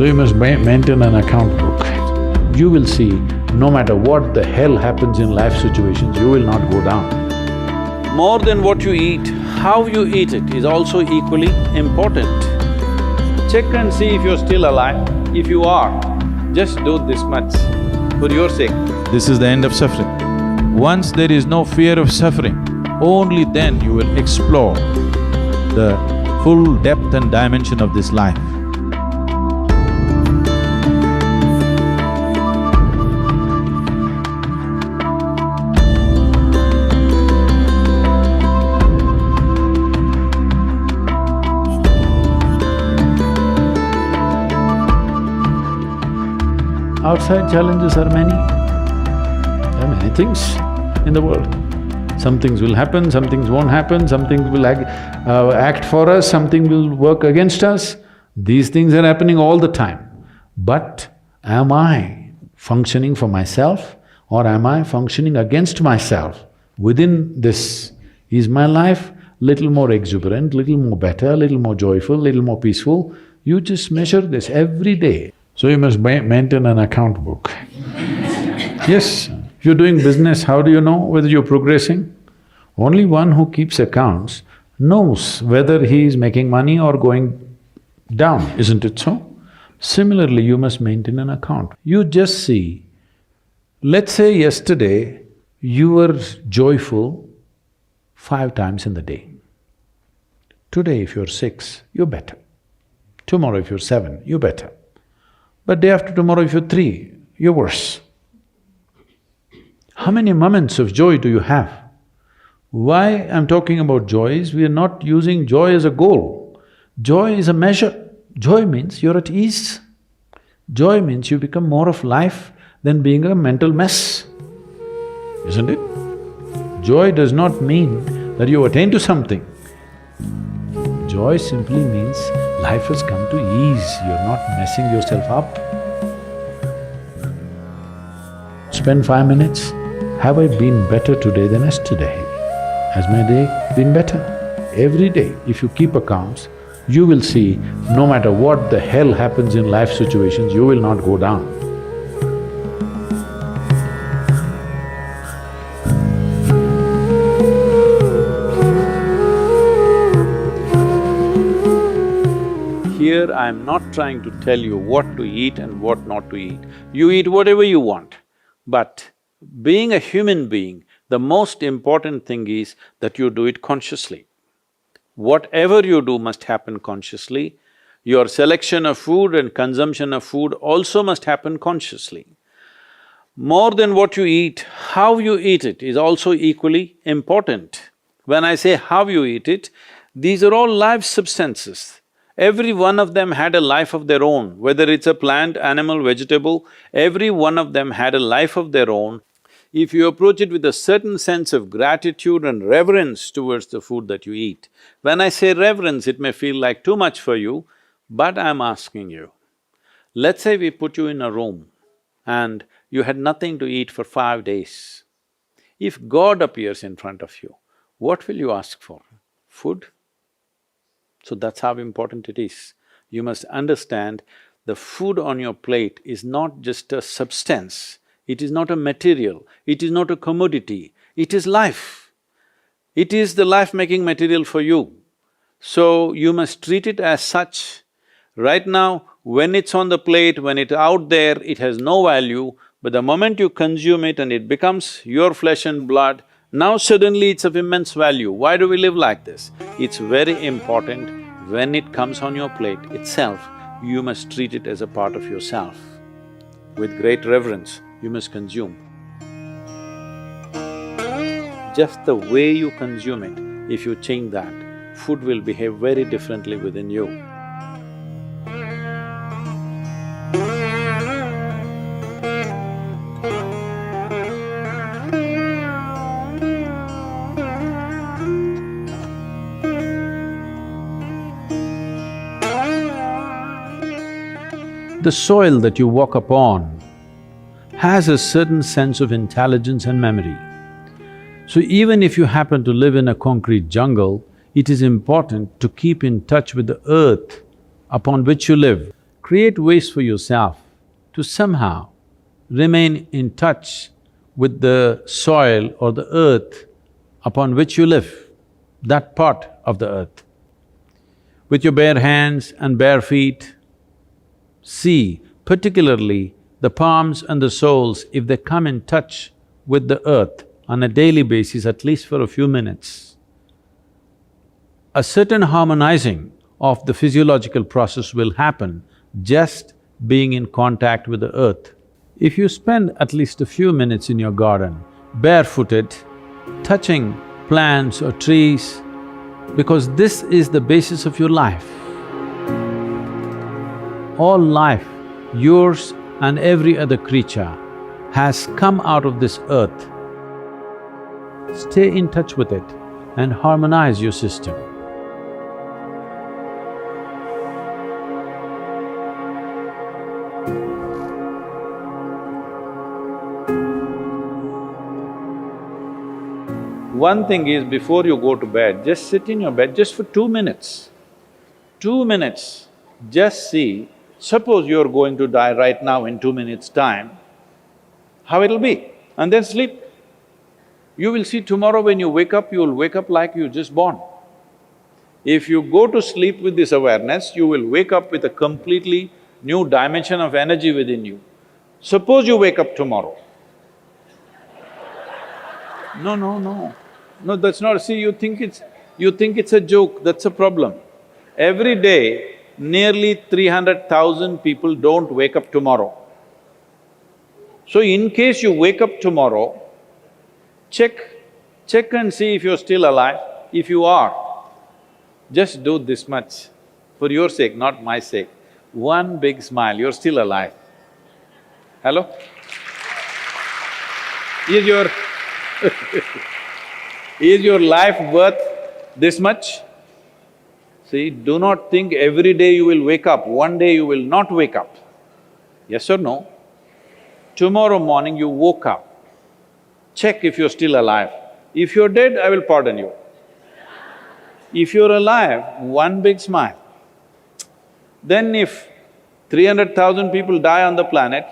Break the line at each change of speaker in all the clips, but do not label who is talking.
So you must maintain an account book. You will see, no matter what the hell happens in life situations, you will not go down.
More than what you eat, how you eat it is also equally important. Check and see if you're still alive. If you are, just do this much for your sake.
This is the end of suffering. Once there is no fear of suffering, only then you will explore the full depth and dimension of this life.
Outside challenges are many. There are many things in the world. Some things will happen, some things won't happen, some things will act for us, something will work against us. These things are happening all the time. But am I functioning for myself or am I functioning against myself? Within this, is my life little more exuberant, little more better, little more joyful, little more peaceful? You just measure this every day. So you must maintain an account book. Yes, if you're doing business, how do you know whether you're progressing? Only one who keeps accounts knows whether he is making money or going down, isn't it so? Similarly, you must maintain an account. You just see, let's say yesterday you were joyful 5 times in the day. Today if you're 6, you're better. Tomorrow if you're 7, you're better. But day after tomorrow if you're 3, you're worse. How many moments of joy do you have? Why I'm talking about joy is we are not using joy as a goal. Joy is a measure. Joy means you're at ease. Joy means you become more of life than being a mental mess, isn't it? Joy does not mean that you attain to something. Joy simply means life has come to ease, you're not messing yourself up. Spend 5 minutes, have I been better today than yesterday? Has my day been better? Every day, if you keep accounts, you will see, no matter what the hell happens in life situations, you will not go down.
Here I'm not trying to tell you what to eat and what not to eat. You eat whatever you want. But being a human being, the most important thing is that you do it consciously. Whatever you do must happen consciously. Your selection of food and consumption of food also must happen consciously. More than what you eat, how you eat it is also equally important. When I say how you eat it, these are all live substances. Every one of them had a life of their own, whether it's a plant, animal, vegetable, every one of them had a life of their own. If you approach it with a certain sense of gratitude and reverence towards the food that you eat, when I say reverence, it may feel like too much for you, but I'm asking you, let's say we put you in a room and you had nothing to eat for 5 days. If God appears in front of you, what will you ask for? Food? So that's how important it is. You must understand the food on your plate is not just a substance, it is not a material, it is not a commodity, it is life. It is the life-making material for you. So you must treat it as such. Right now, when it's on the plate, when it's out there, it has no value, but the moment you consume it and it becomes your flesh and blood, now suddenly it's of immense value. Why do we live like this? It's very important, when it comes on your plate itself, you must treat it as a part of yourself. With great reverence, you must consume. Just the way you consume it, if you change that, food will behave very differently within you.
The soil that you walk upon has a certain sense of intelligence and memory. So even if you happen to live in a concrete jungle, it is important to keep in touch with the earth upon which you live.
create ways for yourself to somehow remain in touch with the soil or the earth upon which you live, that part of the earth. With your bare hands and bare feet, see particularly the palms and the soles, if they come in touch with the earth on a daily basis, at least for a few minutes, a certain harmonizing of the physiological process will happen just being in contact with the earth. If you spend at least a few minutes in your garden, barefooted, touching plants or trees, because this is the basis of your life. All life, yours and every other creature, has come out of this earth. Stay in touch with it and harmonize your system. One thing is, before you go to bed, just sit in your bed just for 2 minutes. 2 minutes, just see, suppose you're going to die right now in 2 minutes' time, how it'll be, and then sleep. You will see tomorrow when you wake up, you'll wake up like you just born. If you go to sleep with this awareness, you will wake up with a completely new dimension of energy within you. Suppose you wake up tomorrow. No, that's not… See, you think it's a joke, that's a problem. Every day, nearly 300,000 people don't wake up tomorrow. So in case you wake up tomorrow, check and see if you're still alive. If you are, just do this much, for your sake, not my sake. One big smile, you're still alive. Hello? Is your is your life worth this much? See, do not think every day you will wake up, one day you will not wake up. Yes or no? Tomorrow morning you woke up, check if you're still alive. If you're dead, I will pardon you. If you're alive, one big smile. Then if 300,000 people die on the planet,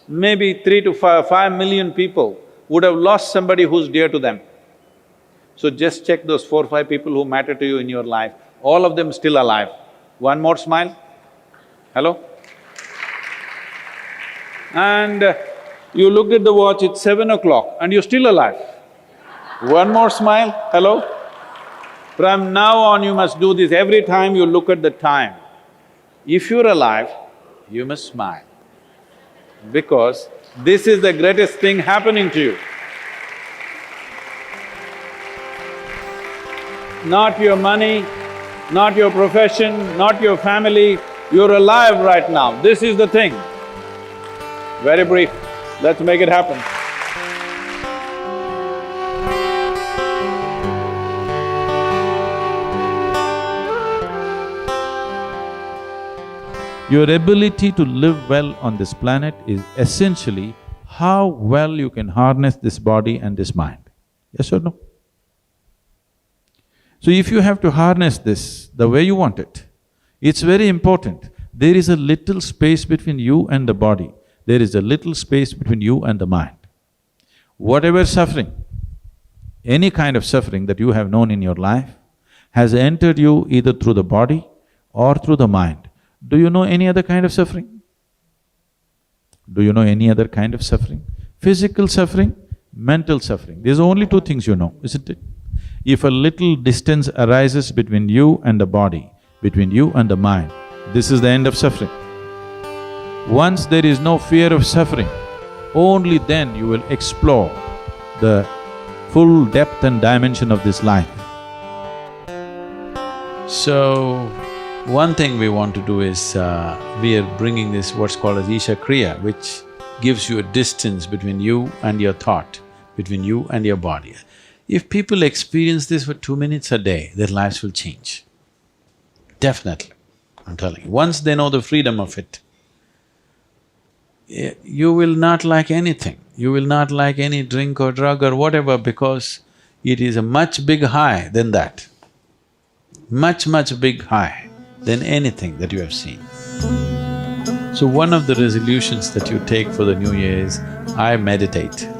maybe 3 to 5 million people would have lost somebody who's dear to them. So just check those 4 or 5 people who matter to you in your life, all of them still alive. One more smile. Hello? And you looked at the watch, it's 7 o'clock and you're still alive. One more smile. Hello? From now on you must do this every time you look at the time. If you're alive, you must smile, because this is the greatest thing happening to you. Not your money, not your profession, not your family, you're alive right now, this is the thing. Very brief, let's make it happen.
Your ability to live well on this planet is essentially how well you can harness this body and this mind. Yes or no? So if you have to harness this the way you want it, it's very important. There is a little space between you and the body. There is a little space between you and the mind. Whatever suffering, any kind of suffering that you have known in your life has entered you either through the body or through the mind. Do you know any other kind of suffering? Do you know any other kind of suffering? Physical suffering, mental suffering. There's only 2 things you know, isn't it? If a little distance arises between you and the body, between you and the mind, this is the end of suffering. Once there is no fear of suffering, only then you will explore the full depth and dimension of this life.
So, one thing we want to do is, we are bringing this what's called as Isha Kriya, which gives you a distance between you and your thought, between you and your body. If people experience this for 2 minutes a day, their lives will change. Definitely, I'm telling you. Once they know the freedom of it, you will not like anything. You will not like any drink or drug or whatever, because it is a much big high than that. Much big high than anything that you have seen.
So one of the resolutions that you take for the new year is, I meditate.